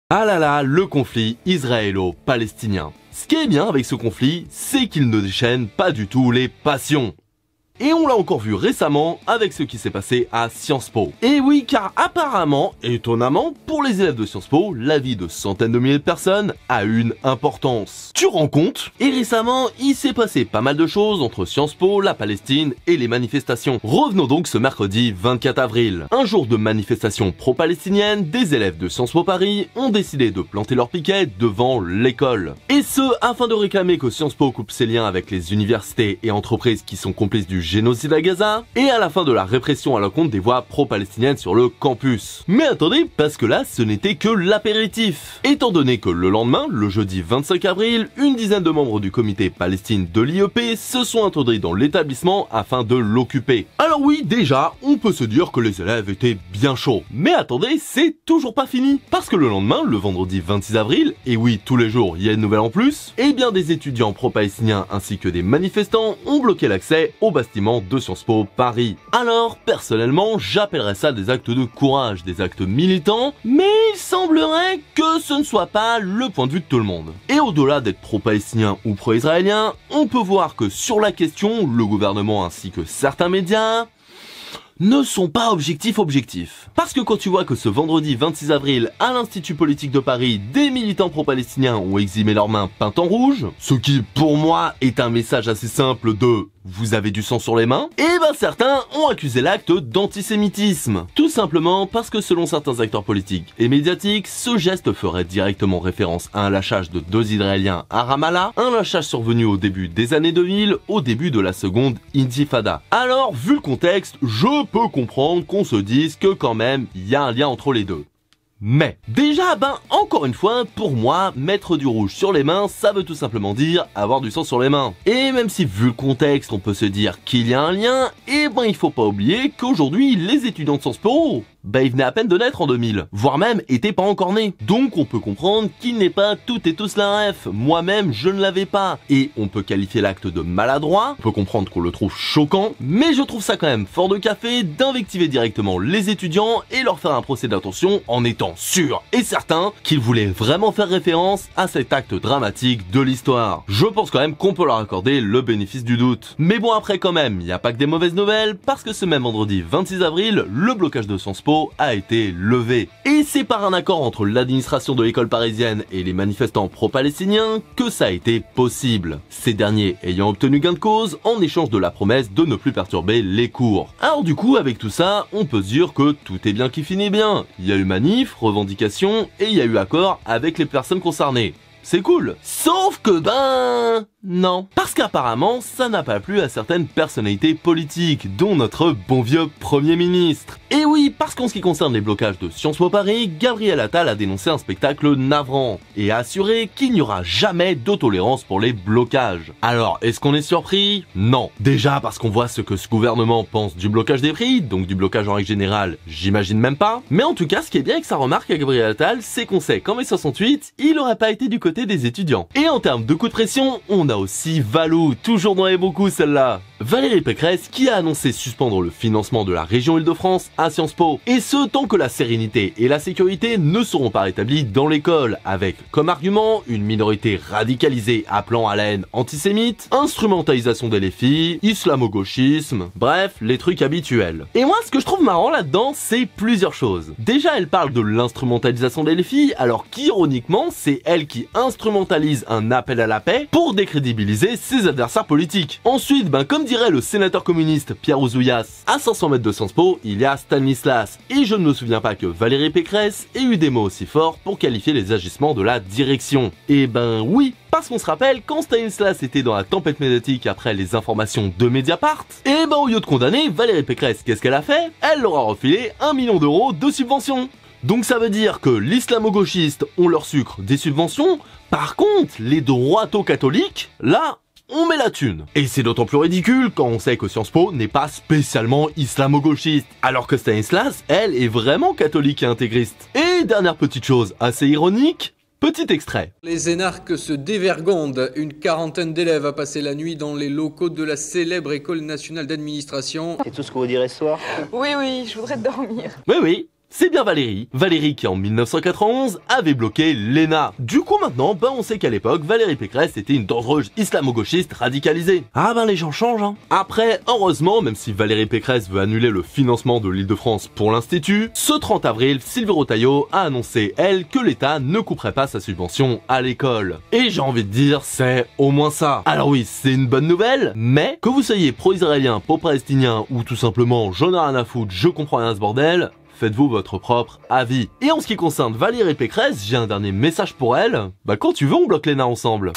Ah là là, le conflit israélo-palestinien. Ce qui est bien avec ce conflit, c'est qu'il ne déchaîne pas du tout les passions. Et on l'a encore vu récemment avec ce qui s'est passé à Sciences Po. Et oui, car apparemment, étonnamment, pour les élèves de Sciences Po, la vie de centaines de milliers de personnes a une importance. Tu rends compte? Et récemment, il s'est passé pas mal de choses entre Sciences Po, la Palestine et les manifestations. Revenons donc ce mercredi 24 avril. Un jour de manifestation pro-palestinienne, des élèves de Sciences Po Paris ont décidé de planter leur piquet devant l'école. Et ce, afin de réclamer que Sciences Po coupe ses liens avec les universités et entreprises qui sont complices du génocide à Gaza, et à la fin de la répression à l'encontre des voix pro-palestiniennes sur le campus. Mais attendez, parce que là, ce n'était que l'apéritif. Étant donné que le lendemain, le jeudi 25 avril, une dizaine de membres du comité Palestine de l'IEP se sont introduits dans l'établissement afin de l'occuper. Alors oui, déjà, on peut se dire que les élèves étaient bien chauds. Mais attendez, c'est toujours pas fini. Parce que le lendemain, le vendredi 26 avril, et oui, tous les jours, il y a une nouvelle en plus, et bien des étudiants pro-palestiniens ainsi que des manifestants ont bloqué l'accès au bâtiment de Sciences Po Paris. Alors, personnellement, j'appellerais ça des actes de courage, des actes militants, mais il semblerait que ce ne soit pas le point de vue de tout le monde. Et au-delà d'être pro-palestinien ou pro-israélien, on peut voir que sur la question, le gouvernement ainsi que certains médias ne sont pas objectifs. Parce que quand tu vois que ce vendredi 26 avril, à l'Institut politique de Paris, des militants pro-palestiniens ont exhumé leurs mains peintes en rouge, ce qui, pour moi, est un message assez simple de « vous avez du sang sur les mains », et ben certains ont accusé l'acte d'antisémitisme. Tout simplement parce que selon certains acteurs politiques et médiatiques, ce geste ferait directement référence à un lâchage de 2 Israéliens à Ramallah, un lâchage survenu au début des années 2000, au début de la seconde intifada. Alors, vu le contexte, je peux comprendre qu'on se dise que quand même, il y a un lien entre les deux. Mais, déjà, encore une fois, pour moi, mettre du rouge sur les mains, ça veut tout simplement dire avoir du sang sur les mains. Et même si, vu le contexte, on peut se dire qu'il y a un lien, il faut pas oublier qu'aujourd'hui, les étudiants de Sciences Po, ils venaient à peine de naître en 2000, voire même étaient pas encore nés. Donc on peut comprendre qu'il n'est pas toutes et tous la ref, moi-même je ne l'avais pas. Et on peut qualifier l'acte de maladroit, on peut comprendre qu'on le trouve choquant, mais je trouve ça quand même fort de café d'invectiver directement les étudiants et leur faire un procès d'intention en étant sûr et certain qu'ils voulaient vraiment faire référence à cet acte dramatique de l'histoire. Je pense quand même qu'on peut leur accorder le bénéfice du doute. Mais bon, après quand même, il n'y a pas que des mauvaises nouvelles, parce que ce même vendredi 26 avril, le blocage de Sciences Po a été levé. Et c'est par un accord entre l'administration de l'école parisienne et les manifestants pro-palestiniens que ça a été possible. Ces derniers ayant obtenu gain de cause en échange de la promesse de ne plus perturber les cours. Alors du coup, avec tout ça, on peut se dire que tout est bien qui finit bien. Il y a eu manif, revendication et il y a eu accord avec les personnes concernées. C'est cool. Sauf que non. Parce qu'apparemment, ça n'a pas plu à certaines personnalités politiques, dont notre bon vieux Premier ministre. Et oui, parce qu'en ce qui concerne les blocages de Sciences Po Paris, Gabriel Attal a dénoncé un spectacle navrant et a assuré qu'il n'y aura jamais de tolérance pour les blocages. Alors, est-ce qu'on est surpris? Non. Déjà parce qu'on voit ce que ce gouvernement pense du blocage des prix, donc du blocage en règle générale, j'imagine même pas. Mais en tout cas, ce qui est bien avec sa remarque à Gabriel Attal, c'est qu'on sait qu'en mai 68, il aurait pas été du côté des étudiants. Et en termes de coup de pression, on a aussi Valou, toujours dans les bons coups celle-là. Valérie Pécresse qui a annoncé suspendre le financement de la région Île-de-France à Sciences Po. Et ce, tant que la sérénité et la sécurité ne seront pas rétablies dans l'école, avec comme argument une minorité radicalisée appelant à la haine antisémite, instrumentalisation des filles, islamo-gauchisme, bref, les trucs habituels. Et moi, ce que je trouve marrant là-dedans, c'est plusieurs choses. Déjà, elle parle de l'instrumentalisation des filles, alors qu'ironiquement, c'est elle qui instrumentalise un appel à la paix pour décrédibiliser ses adversaires politiques. Ensuite, comme dirait le sénateur communiste Pierre Ouzoulias, à 500 mètres de Sciences Po, il y a Stanislas. Et je ne me souviens pas que Valérie Pécresse ait eu des mots aussi forts pour qualifier les agissements de la direction. Et oui, parce qu'on se rappelle, quand Stanislas était dans la tempête médiatique après les informations de Mediapart, et au lieu de condamner Valérie Pécresse, qu'est-ce qu'elle a fait? Elle leur a refilé 1 million d'euros de subventions. Donc ça veut dire que l'islamo-gauchistes ont leur sucre des subventions, par contre, les droito-catholiques, là, on met la thune. Et c'est d'autant plus ridicule quand on sait que Sciences Po n'est pas spécialement islamo-gauchiste, alors que Stanislas, elle, est vraiment catholique et intégriste. Et dernière petite chose assez ironique, petit extrait. Les énarques se dévergondent. Une quarantaine d'élèves a passé la nuit dans les locaux de la célèbre École nationale d'administration. C'est tout ce que vous direz ce soir? Oui, je voudrais dormir. Oui, C'est bien Valérie. Valérie qui en 1991 avait bloqué l'ENA. Du coup maintenant, on sait qu'à l'époque, Valérie Pécresse était une dangereuse islamo-gauchiste radicalisée. Ah les gens changent hein. Après, heureusement, même si Valérie Pécresse veut annuler le financement de l'Île-de-France pour l'Institut, ce 30 avril, Sylvie Retailleau a annoncé, elle, que l'État ne couperait pas sa subvention à l'école. Et j'ai envie de dire, c'est au moins ça. Alors oui, c'est une bonne nouvelle, mais que vous soyez pro-israélien, pro-palestinien ou tout simplement j'en ai rien à foutre, je comprends rien à ce bordel, faites-vous votre propre avis. Et en ce qui concerne Valérie Pécresse, j'ai un dernier message pour elle. Quand tu veux, on bloque l'ENA ensemble.